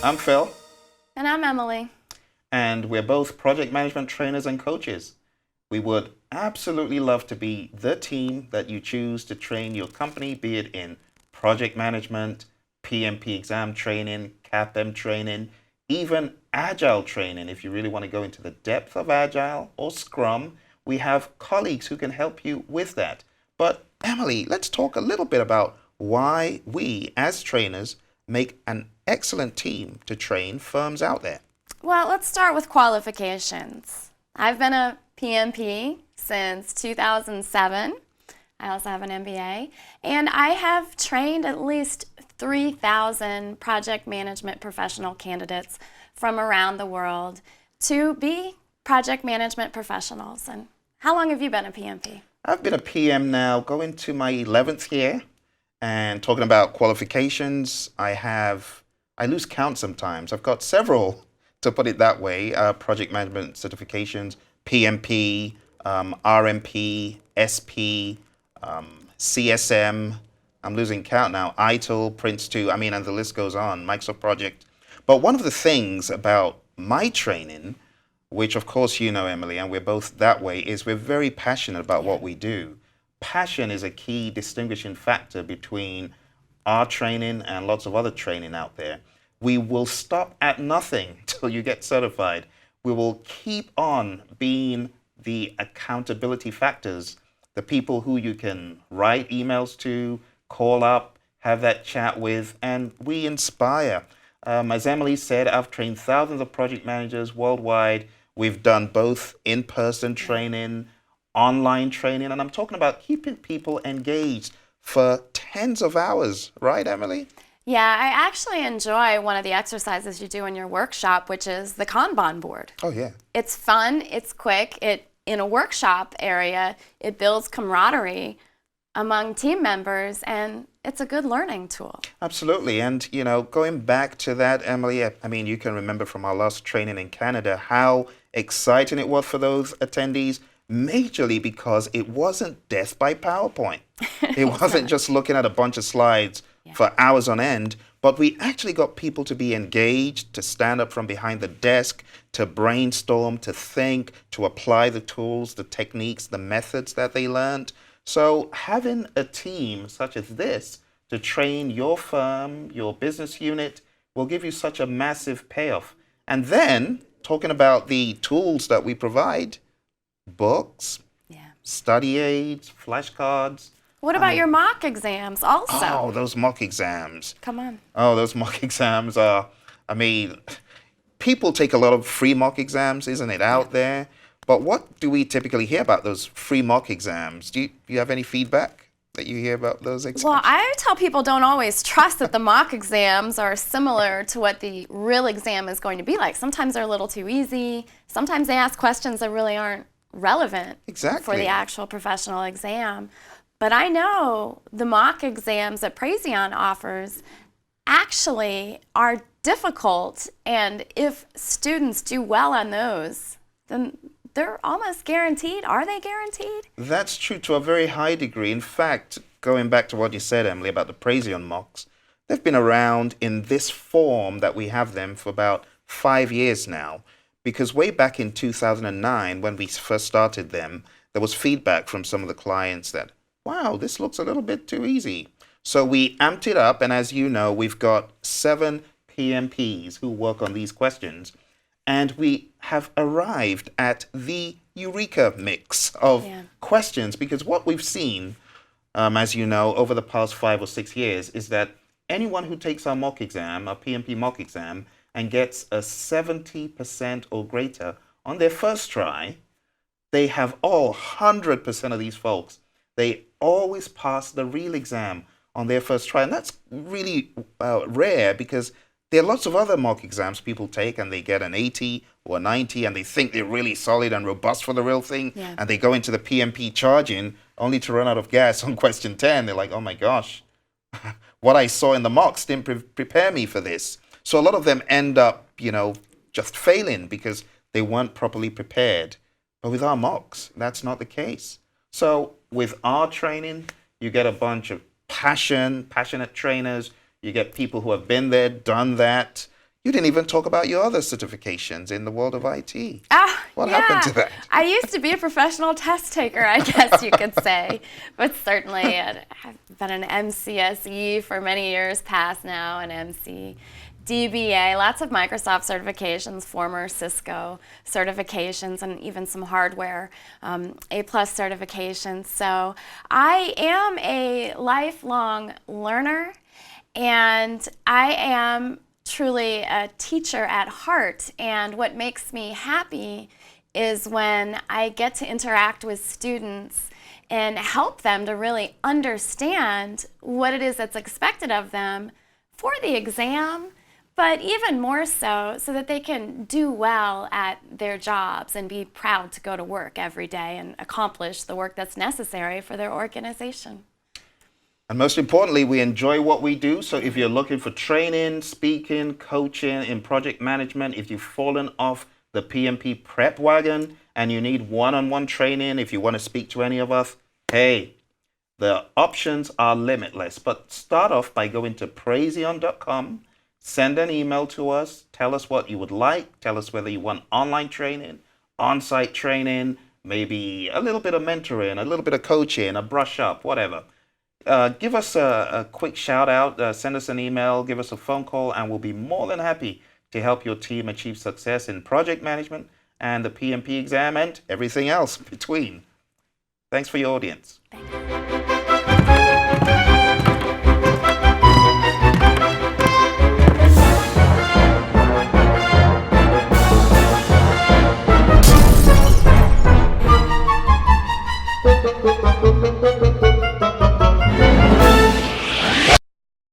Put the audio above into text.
I'm Phil, And I'm Emily. and we're both project management trainers and coaches. We would absolutely love to be the team that you choose to train your company, be it in project management, PMP exam training, CAPM training, even agile training. If you really want to go into the depth of agile or Scrum, we have colleagues who can help you with that. But Emily, let's talk a little bit about why we as trainers make an excellent team to train firms out there. Well, let's start with qualifications. I've been a PMP since 2007. I also have an MBA, and I have trained at least 3,000 project management professional candidates from around the world to be project management professionals. And how long have you been a PMP? I've been a PM now, going to my 11th year, and talking about qualifications, I lose count sometimes. I've got several, to put it that way, project management certifications, PMP, RMP, SP, CSM. I'm losing count now. ITIL, Prince 2, and the list goes on, Microsoft Project. But one of the things about my training, which of course you know, Emily, and we're both that way, is we're very passionate about what we do. Passion is a key distinguishing factor between our training and lots of other training out there. We will stop at nothing till you get certified. We will keep on being the accountability factors, the people who you can write emails to, call up, have that chat with, and we inspire. As Emily said, I've trained thousands of project managers worldwide. We've done both in-person training, online training, and I'm talking about keeping people engaged for tens of hours, right, Emily? Yeah, I actually enjoy one of the exercises you do in your workshop, which is the Kanban board. Oh, yeah. It's fun, it's quick. In a workshop area, it builds camaraderie among team members, and it's a good learning tool. Absolutely. And, going back to that, Emily, you can remember from our last training in Canada how exciting it was for those attendees, majorly because it wasn't death by PowerPoint. It wasn't just looking at a bunch of slides for hours on end, but we actually got people to be engaged, to stand up from behind the desk, to brainstorm, to think, to apply the tools, the techniques, the methods that they learned. So having a team such as this to train your firm, your business unit, will give you such a massive payoff. And then, talking about the tools that we provide, books, study aids, flashcards. What about your mock exams also? Oh, those mock exams. Come on. Oh, those mock exams are, people take a lot of free mock exams, isn't it, out there? But what do we typically hear about those free mock exams? Do you have any feedback that you hear about those exams? Well, I tell people don't always trust that the mock exams are similar to what the real exam is going to be like. Sometimes they're a little too easy. Sometimes they ask questions that really aren't relevant for the actual professional exam. But I know the mock exams that Praizion offers actually are difficult, and if students do well on those, then they're almost guaranteed. Are they guaranteed? That's true to a very high degree. In fact, going back to what you said, Emily, about the Praizion mocks, they've been around in this form that we have them for about 5 years now. Because way back in 2009, when we first started them, there was feedback from some of the clients that, wow, this looks a little bit too easy. So we amped it up, and as you know, we've got 7 PMPs who work on these questions. And we have arrived at the eureka mix of questions, because what we've seen, as you know, over the past 5 or 6 years, is that anyone who takes our mock exam, our PMP mock exam, and gets a 70% or greater on their first try, they have all 100% of these folks. They always pass the real exam on their first try. And that's really rare, because there are lots of other mock exams people take and they get an 80 or a 90 and they think they're really solid and robust for the real thing. And they go into the PMP charging only to run out of gas on question 10. They're like, oh my gosh, what I saw in the mocks didn't prepare me for this. So a lot of them end up, just failing because they weren't properly prepared. But with our mocks, that's not the case. So with our training, you get a bunch of passionate trainers. You get people who have been there, done that. You didn't even talk about your other certifications in the world of IT. Ah, What yeah. happened to that? I used to be a professional test taker, I guess you could say. But certainly I've been an MCSE for many years past now, an MCDBA, lots of Microsoft certifications, former Cisco certifications, and even some hardware A-plus certifications. So I am a lifelong learner, and I am truly a teacher at heart, and what makes me happy is when I get to interact with students and help them to really understand what it is that's expected of them for the exam, but even more so that they can do well at their jobs and be proud to go to work every day and accomplish the work that's necessary for their organization. And most importantly, we enjoy what we do. So if you're looking for training, speaking, coaching in project management, if you've fallen off the PMP prep wagon and you need one-on-one training, if you want to speak to any of us, hey, the options are limitless. But start off by going to praizion.com, send an email to us, tell us what you would like, tell us whether you want online training, on-site training, maybe a little bit of mentoring, a little bit of coaching, a brush up, whatever. Give us a quick shout out, send us an email, give us a phone call, and we'll be more than happy to help your team achieve success in project management and the PMP exam and everything else between. Thanks for your audience.